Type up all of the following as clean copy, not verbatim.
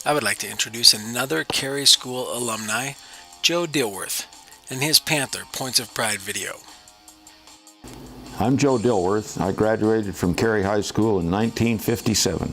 I would like to introduce another Carey School alumni, Joe Dilworth, and his Panther Points of Pride video. I'm Joe Dilworth. I graduated from Carey High School in 1957.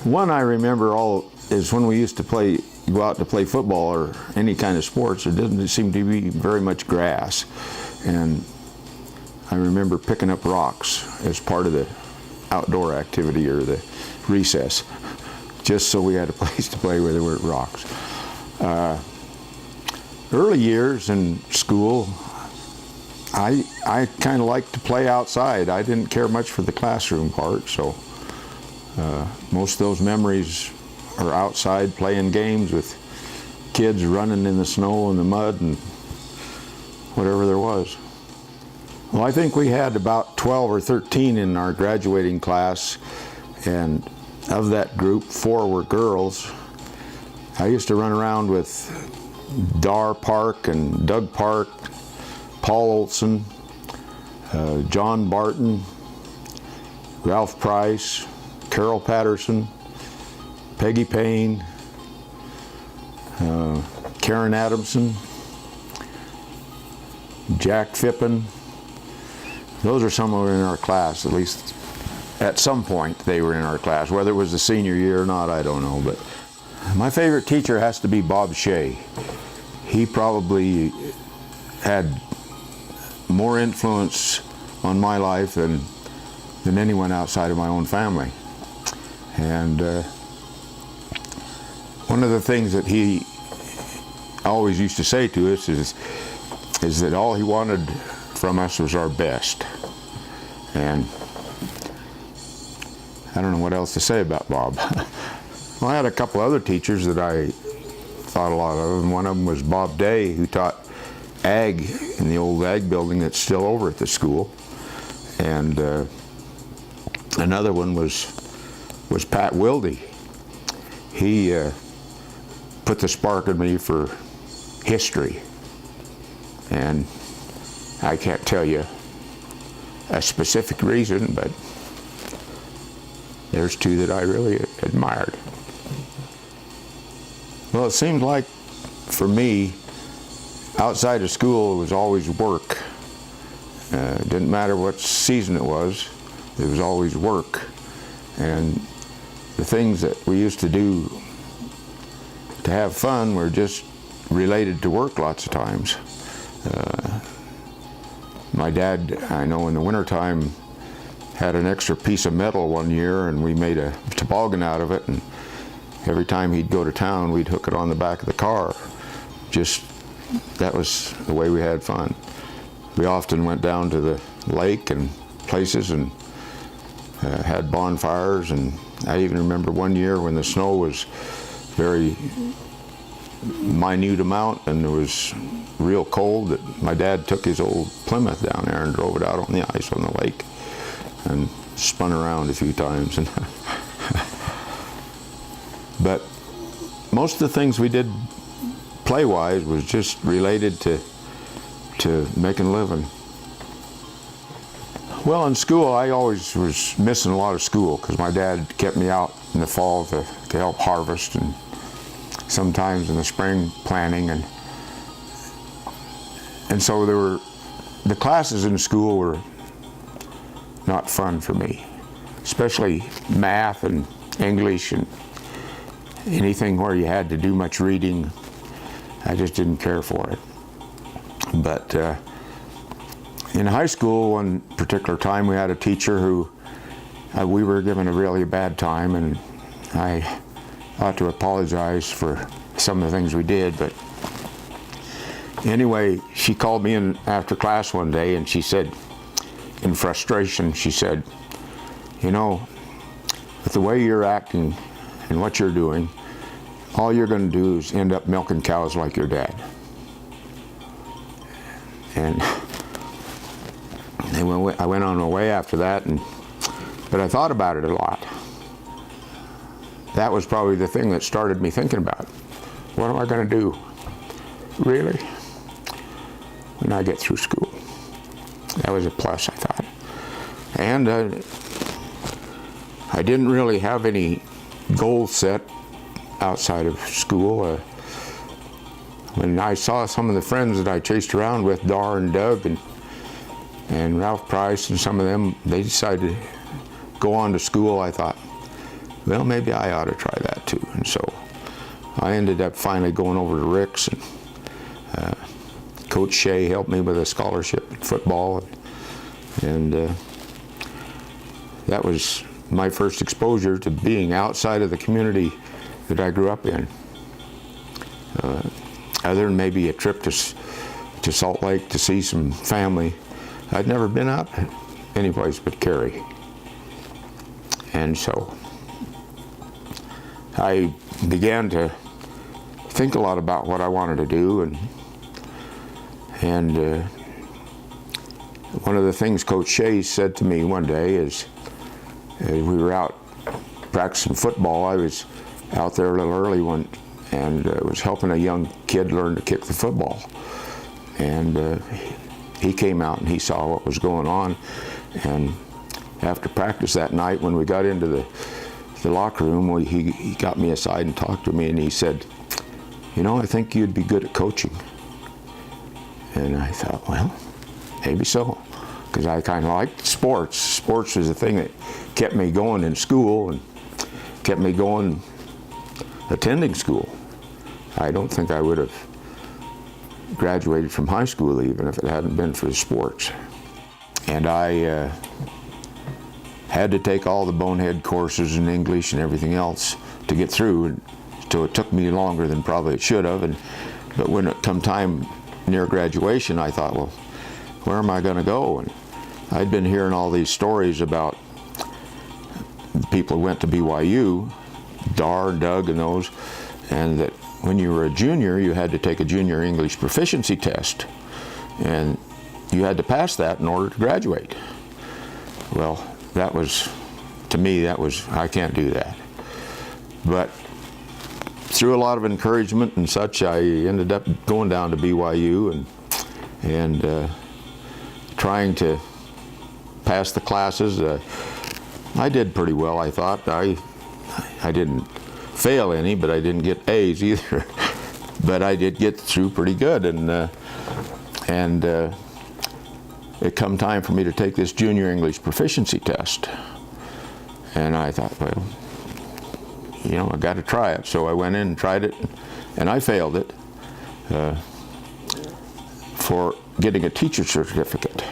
One I remember all is when we used to go out to play football or any kind of sports. There didn't seem to be very much grass. And I remember picking up rocks as part of the outdoor activity or the recess, just so we had a place to play where there weren't rocks. Early years in school, I kind of liked to play outside. I didn't care much for the classroom part, so most of those memories are outside playing games with kids running in the snow and the mud and whatever there was. Well, I think we had about 12 or 13 in our graduating class, and of that group, 4 were girls. I used to run around with Dar Park and Doug Park, Paul Olson, John Barton, Ralph Price, Carol Patterson, Peggy Payne, Karen Adamson, Jack Fippen. Those are some who were in our class, at least at some point they were in our class. Whether it was the senior year or not, I don't know. But my favorite teacher has to be Bob Shea. He probably had more influence on my life than anyone outside of my own family. And one of the things that he always used to say to us is that all he wanted from us was our best. And I don't know what else to say about Bob. Well, I had a couple other teachers that I thought a lot of, and one of them was Bob Day, who taught ag in the old ag building that's still over at the school. And another one was Pat Wilde. He put the spark in me for history. And I can't tell you a specific reason, but there's 2 that I really admired. Well, it seemed like for me, outside of school, it was always work. It didn't matter what season it was always work. And the things that we used to do to have fun were just related to work lots of times. My dad, I know in the wintertime, had an extra piece of metal one year, and we made a toboggan out of it, and every time he'd go to town, we'd hook it on the back of the car. Just, that was the way we had fun. We often went down to the lake and places and had bonfires, and I even remember one year when the snow was very minute amount and it was real cold, that my dad took his old Plymouth down there and drove it out on the ice on the lake and spun around a few times. But most of the things we did play-wise was just related to making a living. Well, in school, I always was missing a lot of school because my dad kept me out in the fall to help harvest, and sometimes in the spring planting, and so the classes in school were not fun for me, especially math and English and anything where you had to do much reading. I just didn't care for it. But in high school, one particular time, we had a teacher who we were given a really bad time, and I ought to apologize for some of the things we did. But anyway, she called me in after class one day, and she said, in frustration, she said, "You know, with the way you're acting and what you're doing, all you're going to do is end up milking cows like your dad." And I went on my way after that, but I thought about it a lot. That was probably the thing that started me thinking about, what am I going to do, really, when I get through school? That was a plus, I thought. And I didn't really have any goals set outside of school. When I saw some of the friends that I chased around with, Dar and Doug and Ralph Price and some of them, they decided to go on to school, I thought, well, maybe I ought to try that too. And so I ended up finally going over to Rick's, and Coach Shea helped me with a scholarship in football, and that was my first exposure to being outside of the community that I grew up in. Other than maybe a trip to Salt Lake to see some family, I'd never been out anyplace but Carey. And so I began to think a lot about what I wanted to do, and one of the things Coach Shea said to me one day is, as we were out practicing football, I was out there a little early one, and was helping a young kid learn to kick the football. And he came out and he saw what was going on. And after practice that night, when we got into the locker room, he got me aside and talked to me, and he said, you know, I think you'd be good at coaching. And I thought, well, maybe so, because I kind of liked sports. Sports was the thing that kept me going in school and kept me going attending school. I don't think I would have graduated from high school even if it hadn't been for the sports. And I had to take all the bonehead courses in English and everything else to get through, and so it took me longer than probably it should have. But when it come time near graduation, I thought, well, where am I going to go? And I'd been hearing all these stories about people who went to BYU, Dar and Doug and those, and that when you were a junior, you had to take a junior English proficiency test, and you had to pass that in order to graduate. Well, that was, to me, that was, I can't do that. But through a lot of encouragement and such, I ended up going down to BYU and trying to pass the classes. I did pretty well, I thought. I didn't fail any, but I didn't get A's either. But I did get through pretty good, and it come time for me to take this junior English proficiency test. And I thought, well, you know, I got to try it. So I went in and tried it, and I failed it for getting a teacher's certificate.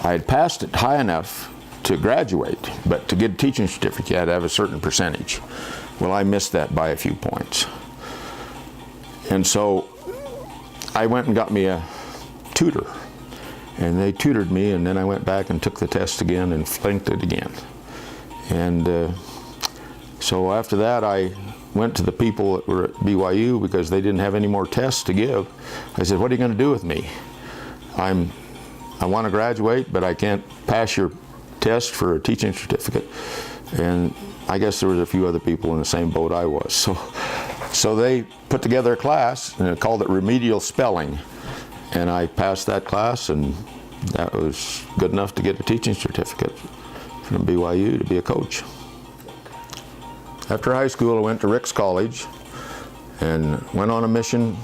I had passed it high enough to graduate, but to get a teaching certificate, you had to have a certain percentage. Well, I missed that by a few points. And so I went and got me a tutor, and they tutored me, and then I went back and took the test again and flunked it again. And so after that, I went to the people that were at BYU because they didn't have any more tests to give. I said, what are you going to do with me? I want to graduate, but I can't pass your test for a teaching certificate. And I guess there was a few other people in the same boat I was. So they put together a class and called it remedial spelling. And I passed that class, and that was good enough to get a teaching certificate from BYU to be a coach. After high school, I went to Rick's College and went on a mission,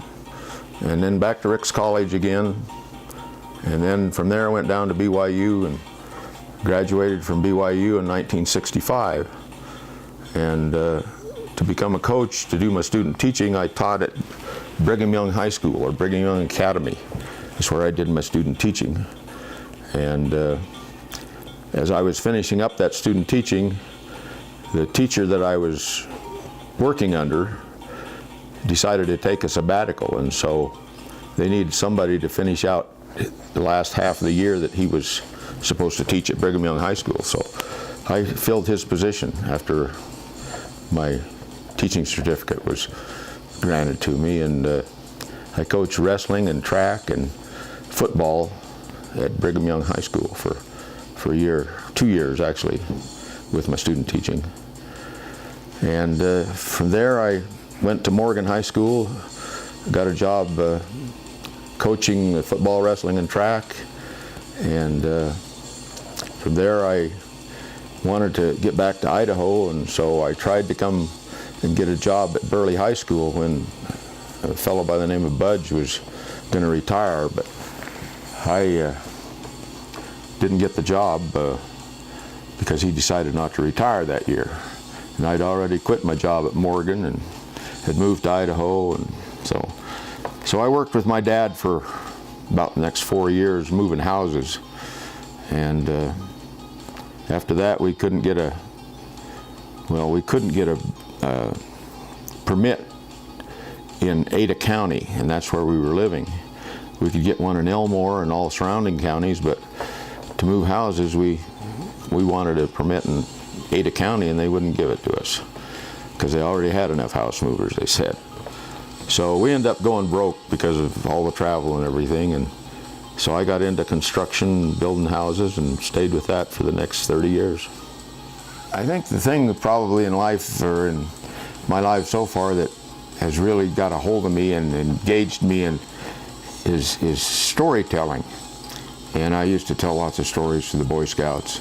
and then back to Rick's College again. And then from there I went down to BYU and graduated from BYU in 1965. And to become a coach, to do my student teaching, I taught at Brigham Young High School, or Brigham Young Academy. That's where I did my student teaching. And as I was finishing up that student teaching, the teacher that I was working under decided to take a sabbatical, and so they needed somebody to finish out the last half of the year that he was supposed to teach at Brigham Young High School. So I filled his position after my teaching certificate was granted to me, and I coached wrestling and track and football at Brigham Young High School for a year, 2 years actually, with my student teaching. And from there I went to Morgan High School, got a job coaching football, wrestling, and track. And from there I wanted to get back to Idaho, and so I tried to come get a job at Burley High School when a fellow by the name of Budge was going to retire, but I didn't get the job because he decided not to retire that year. And I'd already quit my job at Morgan and had moved to Idaho, and so I worked with my dad for about the next 4 years moving houses, and after that we couldn't get a permit in Ada County, and that's where we were living. We could get one in Elmore and all surrounding counties, but to move houses we wanted a permit in Ada County, and they wouldn't give it to us because they already had enough house movers, they said. So we ended up going broke because of all the travel and everything, and so I got into construction, building houses, and stayed with that for the next 30 years. I think the thing that probably in life, or in my life so far, that has really got a hold of me and engaged me in is storytelling. And I used to tell lots of stories to the Boy Scouts.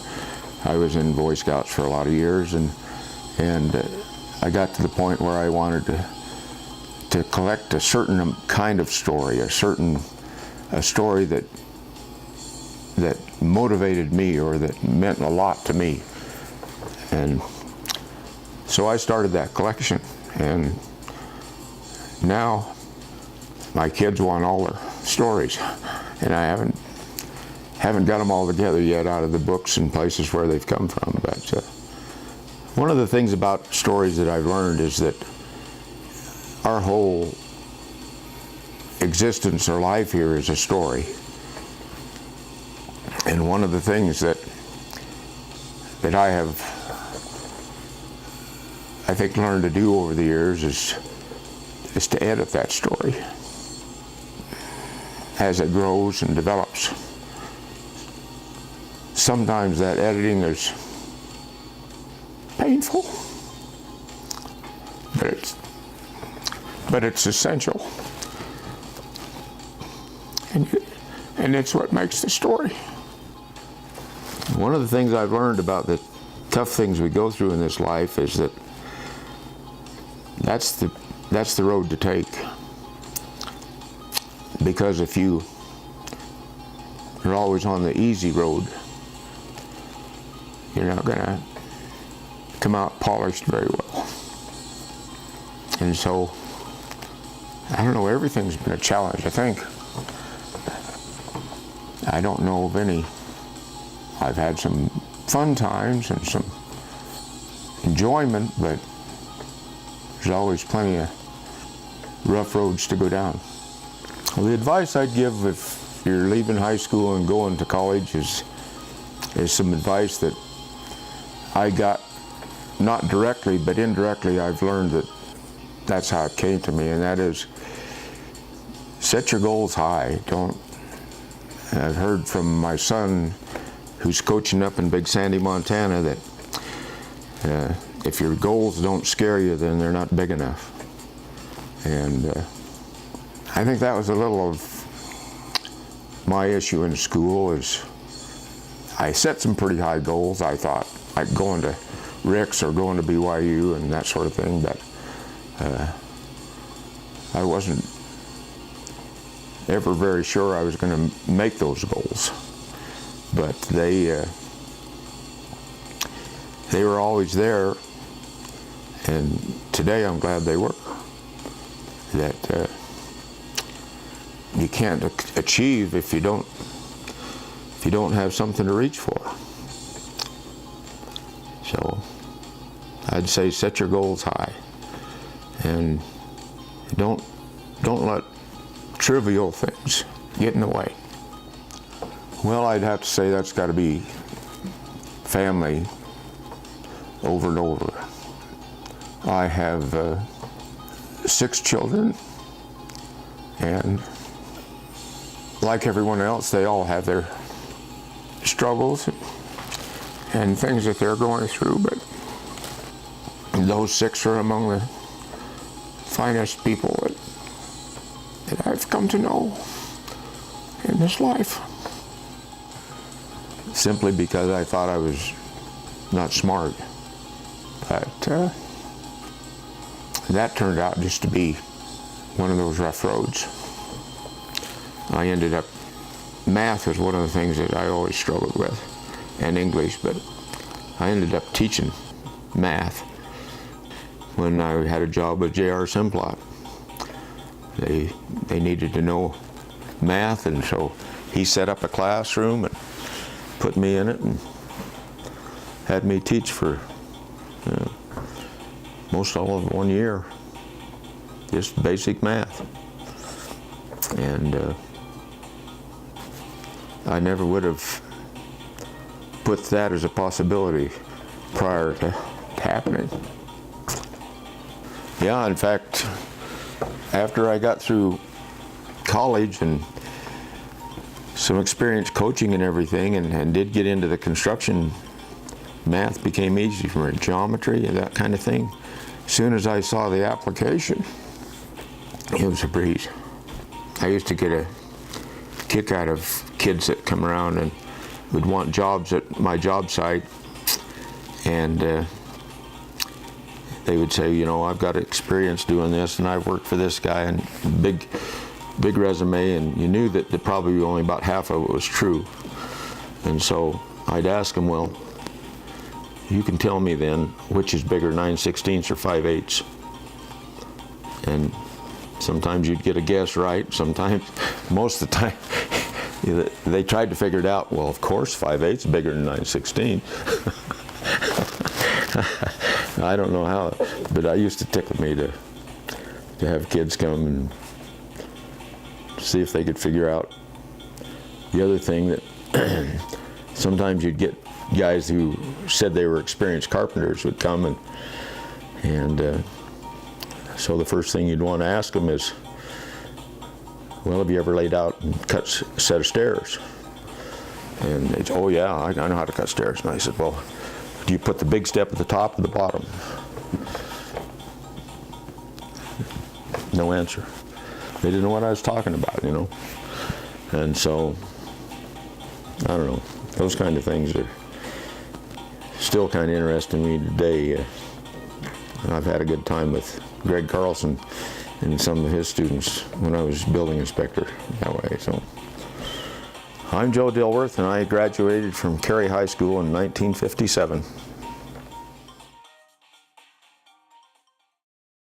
I was in Boy Scouts for a lot of years, and I got to the point where I wanted to collect a certain kind of story, a story that motivated me or that meant a lot to me. And so I started that collection, and now my kids want all their stories, and I haven't got them all together yet out of the books and places where they've come from. But one of the things about stories that I've learned is that our whole existence or life here is a story. And one of the things that I have, I think, learned to do over the years is to edit that story as it grows and develops. Sometimes that editing is painful, but it's essential, and it's what makes the story. One of the things I've learned about the tough things we go through in this life is that that's the road to take. Because if you're always on the easy road, you're not going to come out polished very well. And so, I don't know, everything's been a challenge, I think. I don't know of any. I've had some fun times and some enjoyment, but there's always plenty of rough roads to go down. Well, the advice I'd give if you're leaving high school and going to college is some advice that I got, not directly, but indirectly. I've learned that that's how it came to me, and that is, set your goals high. I've heard from my son, who's coaching up in Big Sandy, Montana, that if your goals don't scare you, then they're not big enough. And I think that was a little of my issue in school. Is I set some pretty high goals. I thought, like going to Rick's or going to BYU and that sort of thing, but I wasn't ever very sure I was going to make those goals. But they were always there, and today I'm glad they were. That you can't achieve if you don't have something to reach for. So I'd say set your goals high, and don't let trivial things get in the way. Well, I'd have to say that's got to be family over and over. I have 6 children, and like everyone else, they all have their struggles and things that they're going through, but those 6 are among the finest people that I've come to know in this life. Simply because I thought I was not smart, but that turned out just to be one of those rough roads. I ended up, math was one of the things that I always struggled with, and English, but I ended up teaching math when I had a job with J.R. Simplot. They needed to know math, and so he set up a classroom and put me in it and had me teach for most all of 1 year, just basic math. And I never would have put that as a possibility prior to happening. Yeah, in fact, after I got through college and some experience coaching and everything, and did get into the construction, math became easy for me, geometry and that kind of thing. As soon as I saw the application, it was a breeze. I used to get a kick out of kids that come around and would want jobs at my job site, and they would say, you know, I've got experience doing this, and I've worked for this guy, and big resume, and you knew that probably only about half of it was true. And so I'd ask them, well, you can tell me then which is bigger, 9/16 or 5/8. And sometimes you'd get a guess right. Sometimes, most of the time, they tried to figure it out. Well, of course, 5/8 is bigger than 9/16. I don't know how, but I used to tickle me to have kids come and see if they could figure out. The other thing that sometimes you'd get guys who said they were experienced carpenters would come, and so the first thing you'd want to ask them is, well, have you ever laid out and cut a set of stairs? And they'd say, oh yeah, I know how to cut stairs. And I said, well, do you put the big step at the top or the bottom? No answer. They didn't know what I was talking about, you know. And so, I don't know, those kind of things are still kind of interesting me today. I've had a good time with Greg Carlson and some of his students when I was building inspector that way. So, I'm Joe Dilworth, and I graduated from Carey High School in 1957.